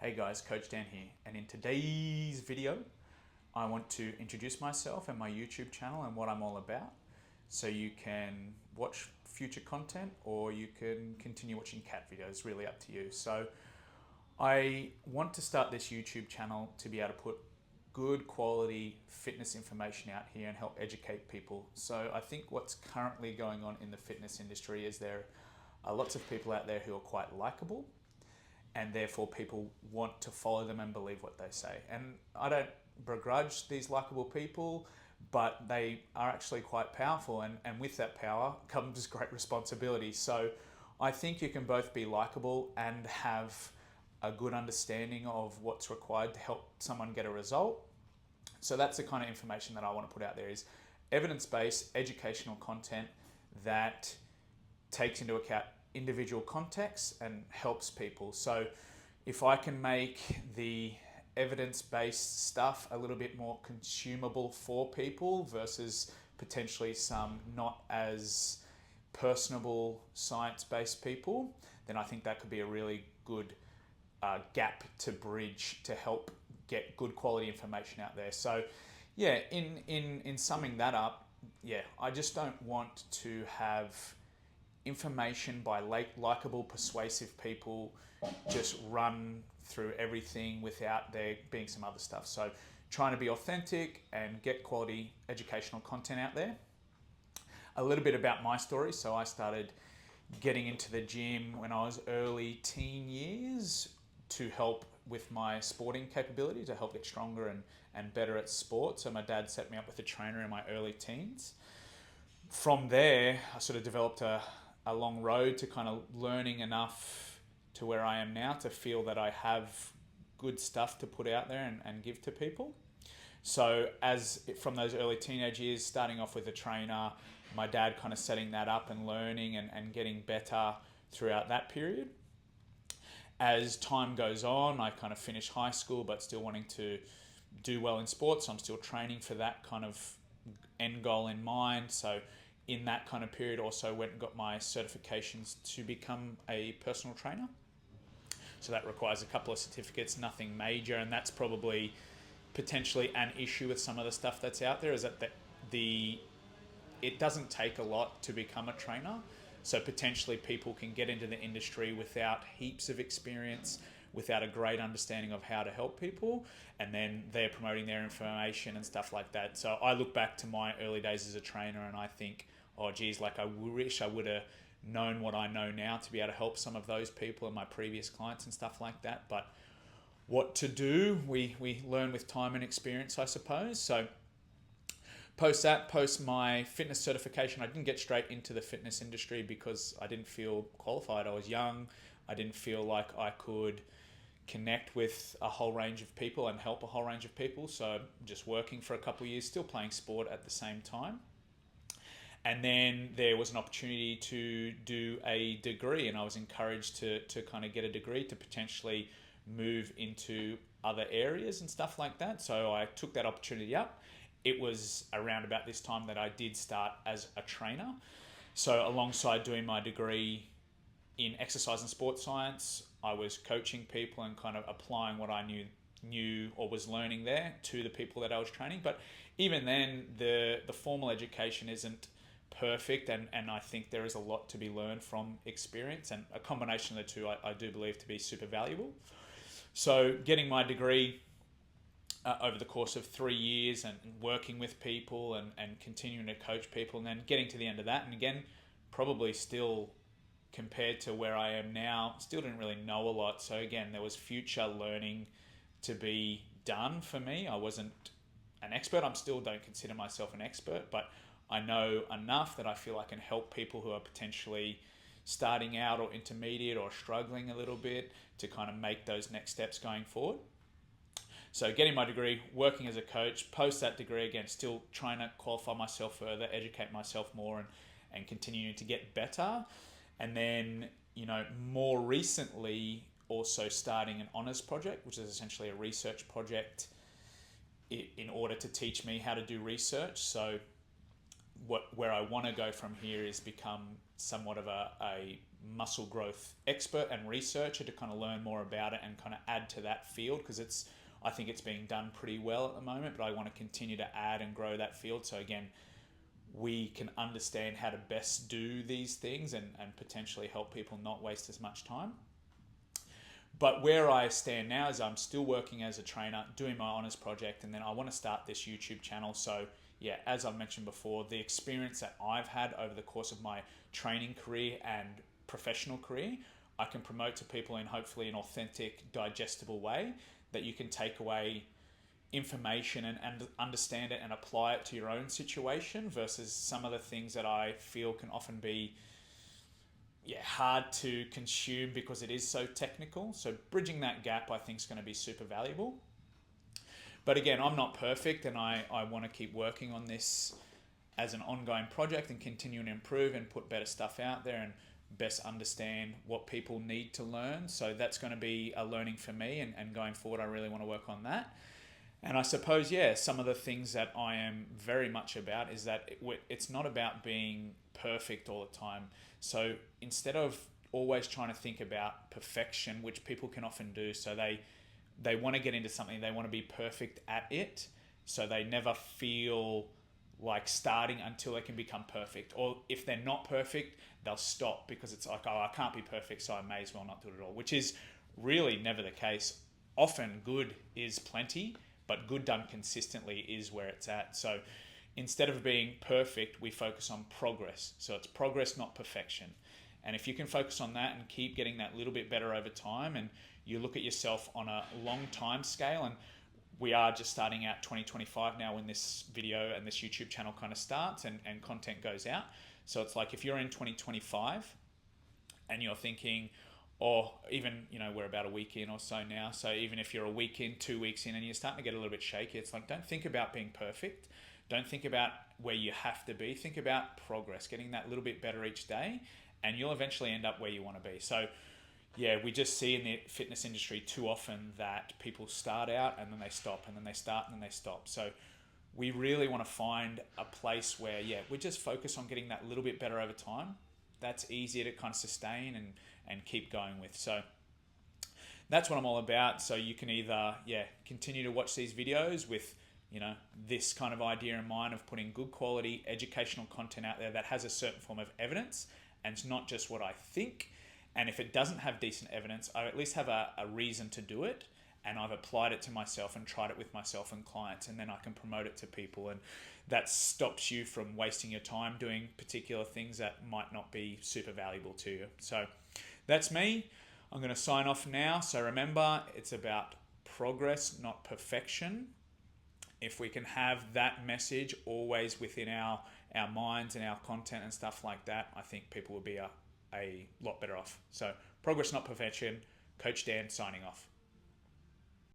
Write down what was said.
Hey guys, Coach Dan here, and in today's video, I want to introduce myself and my YouTube channel and what I'm all about. So you can watch future content or you can continue watching cat videos, really up to you. So I want to start this YouTube channel to be able to put good quality fitness information out here and help educate people. So I think what's currently going on in the fitness industry is there are lots of people out there who are quite likable, and therefore people want to follow them and believe what they say. And I don't begrudge these likable people, but they are actually quite powerful, and with that power comes great responsibility. So I think you can both be likable and have a good understanding of what's required to help someone get a result. So that's the kind of information that I want to put out there, is evidence-based educational content that takes into account individual contexts and helps people. So if I can make the evidence-based stuff a little bit more consumable for people versus potentially some not as personable science-based people, then I think that could be a really good gap to bridge to help get good quality information out there. So yeah, in summing that up, yeah, I just don't want to have information by likable, persuasive people just run through everything without there being some other stuff. So trying to be authentic and get quality educational content out there. A little bit about my story. So I started getting into the gym when I was early teen years to help with my sporting capability, to help get stronger and better at sport. So my dad set me up with a trainer in my early teens. From there, I sort of developed a long road to kind of learning enough to where I am now to feel that I have good stuff to put out there and give to people. So from those early teenage years, starting off with a trainer, my dad kind of setting that up and learning and getting better throughout that period. As time goes on, I kind of finished high school but still wanting to do well in sports. So I'm still training for that kind of end goal in mind. So in that kind of period also went and got my certifications to become a personal trainer. So that requires a couple of certificates, nothing major, and that's probably potentially an issue with some of the stuff that's out there, is that it doesn't take a lot to become a trainer. So potentially people can get into the industry without heaps of experience, without a great understanding of how to help people, and then they're promoting their information and stuff like that. So I look back to my early days as a trainer and I think, oh geez, like I wish I would have known what I know now to be able to help some of those people and my previous clients and stuff like that. But what to do, we learn with time and experience, I suppose. So post my fitness certification, I didn't get straight into the fitness industry because I didn't feel qualified. I was young. I didn't feel like I could connect with a whole range of people and help a whole range of people. So just working for a couple of years, still playing sport at the same time. And then there was an opportunity to do a degree, and I was encouraged to kind of get a degree to potentially move into other areas and stuff like that. So I took that opportunity up. It was around about this time that I did start as a trainer. So alongside doing my degree in exercise and sports science, I was coaching people and kind of applying what I knew or was learning there to the people that I was training. But even then, the formal education isn't perfect, and I think there is a lot to be learned from experience, and a combination of the two I do believe to be super valuable. So getting my degree over the course of 3 years and working with people and continuing to coach people, and then getting to the end of that, and again, probably still compared to where I am now, still didn't really know a lot. So again, there was future learning to be done for me. I wasn't an expert. I still don't consider myself an expert, but I know enough that I feel I can help people who are potentially starting out or intermediate or struggling a little bit to kind of make those next steps going forward. So getting my degree, working as a coach, post that degree, again, still trying to qualify myself further, educate myself more and continuing to get better. And then, more recently also starting an honours project, which is essentially a research project in order to teach me how to do research. So where I want to go from here is become somewhat of a muscle growth expert and researcher to kind of learn more about it and kind of add to that field, because I think it's being done pretty well at the moment, but I want to continue to add and grow that field. So again, we can understand how to best do these things and potentially help people not waste as much time. But where I stand now is I'm still working as a trainer, doing my honours project, and then I want to start this YouTube channel. So yeah, as I've mentioned before, the experience that I've had over the course of my training career and professional career, I can promote to people in hopefully an authentic, digestible way that you can take away information and understand it and apply it to your own situation, versus some of the things that I feel can often be hard to consume because it is so technical. So bridging that gap, I think, is going to be super valuable. But again, I'm not perfect, and I want to keep working on this as an ongoing project and continue to improve and put better stuff out there and best understand what people need to learn. So that's going to be a learning for me, and going forward, I really want to work on that. And I suppose, some of the things that I am very much about is that it's not about being perfect all the time. So instead of always trying to think about perfection, which people can often do, so they want to get into something, they want to be perfect at it, so they never feel like starting until they can become perfect. Or if they're not perfect, they'll stop because it's like, oh, I can't be perfect, so I may as well not do it at all, which is really never the case. Often good is plenty, but good done consistently is where it's at. So instead of being perfect, we focus on progress. So it's progress, not perfection. And if you can focus on that and keep getting that little bit better over time, and you look at yourself on a long time scale, and we are just starting out 2025 now when this video and this YouTube channel kind of starts and content goes out. So it's like if you're in 2025 and you're thinking, or even, we're about a week in or so now. So even if you're a week in, 2 weeks in, and you're starting to get a little bit shaky, it's like, don't think about being perfect. Don't think about where you have to be. Think about progress, getting that little bit better each day, and you'll eventually end up where you want to be. So we just see in the fitness industry too often that people start out and then they stop, and then they start and then they stop. So we really want to find a place where, we just focus on getting that little bit better over time. That's easier to kind of sustain and keep going with. So that's what I'm all about. So you can either, continue to watch these videos with, this kind of idea in mind of putting good quality educational content out there that has a certain form of evidence, and it's not just what I think. And if it doesn't have decent evidence, I at least have a reason to do it, and I've applied it to myself and tried it with myself and clients, and then I can promote it to people. And that stops you from wasting your time doing particular things that might not be super valuable to you. So that's me. I'm going to sign off now. So remember, it's about progress, not perfection. If we can have that message always within our minds and our content and stuff like that, I think people will be a lot better off. So progress, not perfection. Coach Dan signing off.